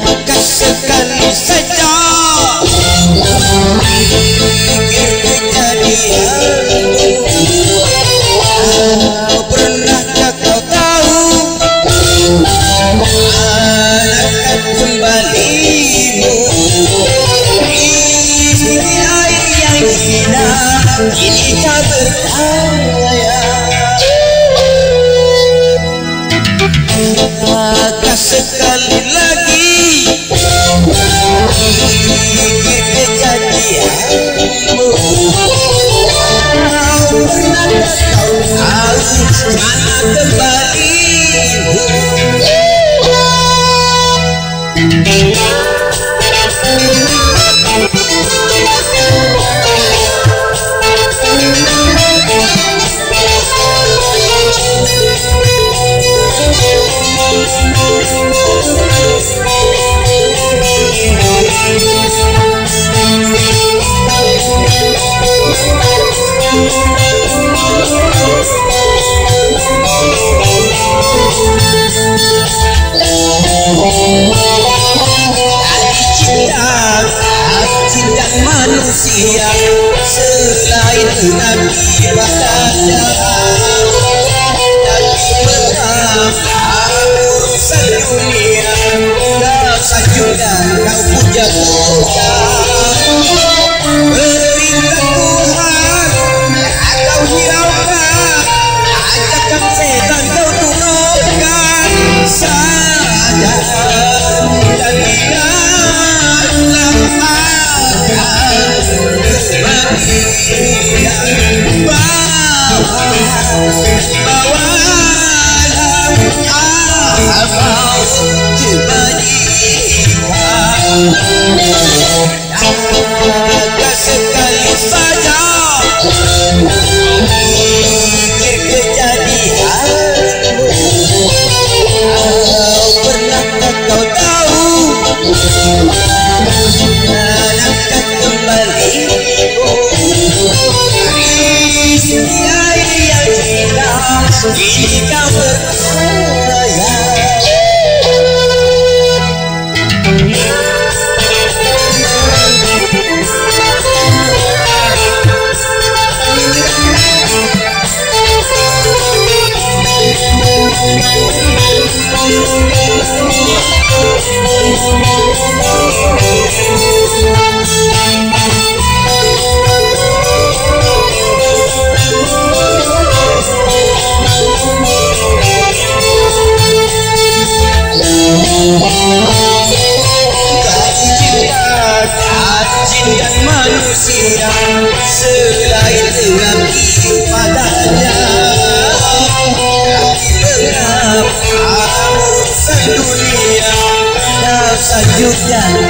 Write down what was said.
Maka sekali saja pikir kejadian. Pernahkah kau tahu akan kembalimu? Istri air yang hina kini tak berdaya. Maka sekali lagi pikir kejadianmu. Pernahkah kau tahu mana kembalimu? Cinta manusia selain Nabi bahagia, tapi mengapa urusan dunia kau sanjung dan kau puja-puja? Perintah Tuhan kau hiraukan, ajakan setan kau turunkan saja dan sekali saja pikir kejadianmu. Pernahkah kau tahu akan kembalimu? Istri air yang hina kini kau berdaya. Jin dan manusia selain Nabi padanya, tapi mengapa urusan dunia kau sanjung dan